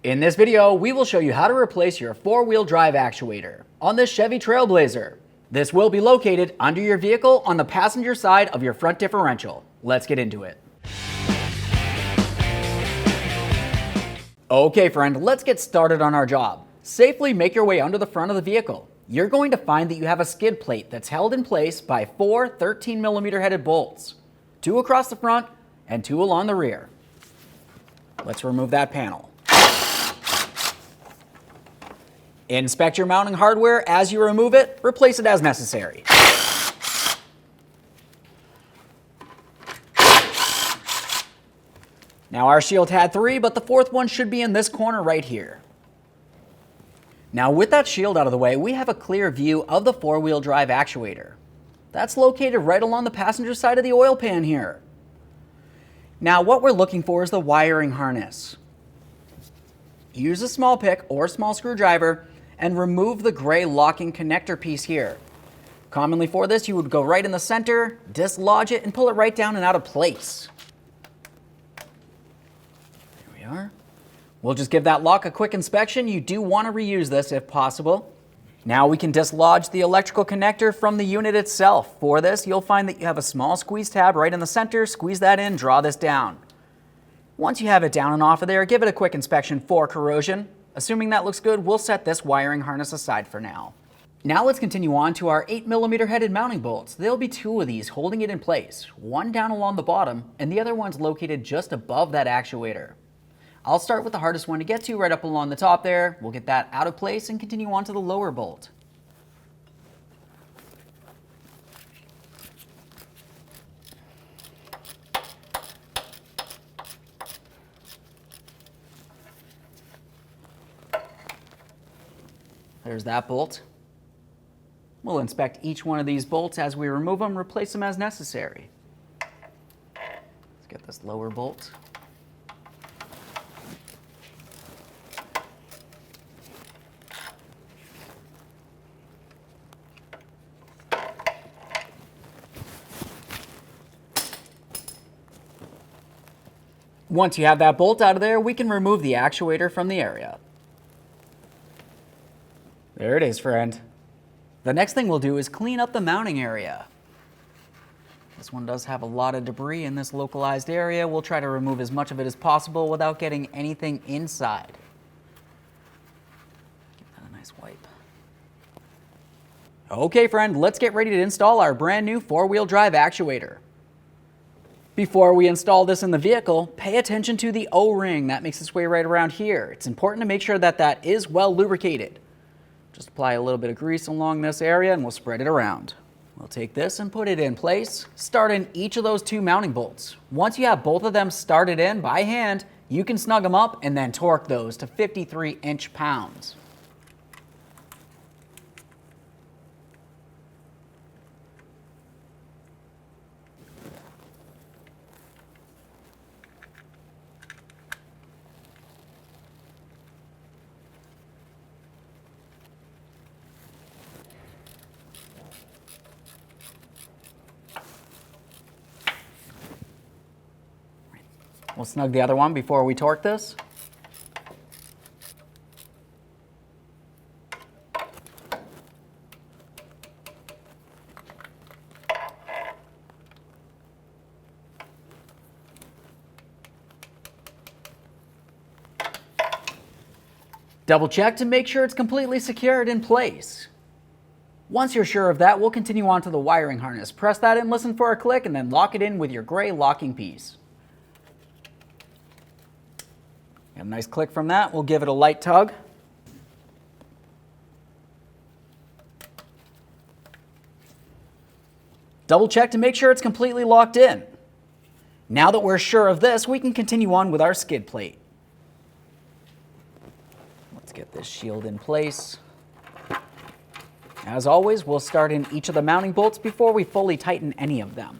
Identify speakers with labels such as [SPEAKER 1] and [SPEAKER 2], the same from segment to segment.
[SPEAKER 1] In this video, we will show you how to replace your four-wheel drive actuator on this Chevy Trailblazer. This will be located under your vehicle on the passenger side of your front differential. Let's get into it. Okay friend, let's get started on our job. Safely make your way under the front of the vehicle. You're going to find that you have a skid plate that's held in place by four 13mm headed bolts, 2 across the front and 2 along the rear. Let's remove that panel. Inspect your mounting hardware as you remove it, replace it as necessary. Now our shield had 3, but the 4th one should be in this corner right here. Now with that shield out of the way, we have a clear view of the four-wheel drive actuator. That's located right along the passenger side of the oil pan here. Now what we're looking for is the wiring harness. Use a small pick or small screwdriver and remove the gray locking connector piece here. Commonly for this, you would go right in the center, dislodge it, and pull it right down and out of place. There we are. We'll just give that lock a quick inspection. You do want to reuse this if possible. Now we can dislodge the electrical connector from the unit itself. For this, you'll find that you have a small squeeze tab right in the center. Squeeze that in, draw this down. Once you have it down and off of there, give it a quick inspection for corrosion. Assuming that looks good, we'll set this wiring harness aside for now. Now let's continue on to our 8mm headed mounting bolts. There'll be 2 of these holding it in place, one down along the bottom and the other one's located just above that actuator. I'll start with the hardest one to get to right up along the top there. We'll get that out of place and continue on to the lower bolt. There's that bolt. We'll inspect each one of these bolts as we remove them, replace them as necessary. Let's get this lower bolt. Once you have that bolt out of there, we can remove the actuator from the area. There it is, friend. The next thing we'll do is clean up the mounting area. This one does have a lot of debris in this localized area. We'll try to remove as much of it as possible without getting anything inside. Give that a nice wipe. Okay, friend, let's get ready to install our brand new four-wheel drive actuator. Before we install this in the vehicle, pay attention to the O-ring that makes its way right around here. It's important to make sure that that is well lubricated. Just apply a little bit of grease along this area and we'll spread it around. We'll take this and put it in place. Start in each of those 2 mounting bolts. Once you have both of them started in by hand, you can snug them up and then torque those to 53 inch-pounds. We'll snug the other one before we torque this. Double check to make sure it's completely secured in place. Once you're sure of that, we'll continue on to the wiring harness. Press that in, listen for a click, and then lock it in with your gray locking piece. Got a nice click from that. We'll give it a light tug. Double check to make sure it's completely locked in. Now that we're sure of this, we can continue on with our skid plate. Let's get this shield in place. As always, we'll start in each of the mounting bolts before we fully tighten any of them.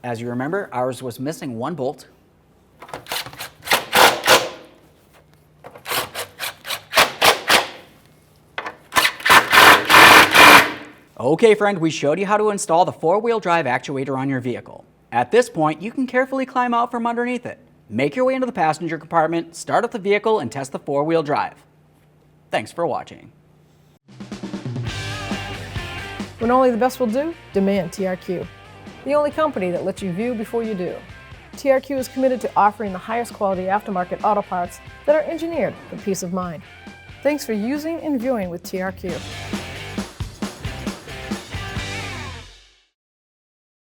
[SPEAKER 1] As you remember, ours was missing 1 bolt. Okay friend, we showed you how to install the four-wheel drive actuator on your vehicle. At this point, you can carefully climb out from underneath it. Make your way into the passenger compartment, start up the vehicle, and test the four-wheel drive. Thanks for watching.
[SPEAKER 2] When only the best will do, demand TRQ. The only company that lets you view before you do. TRQ is committed to offering the highest quality aftermarket auto parts that are engineered for peace of mind. Thanks for using and viewing with TRQ.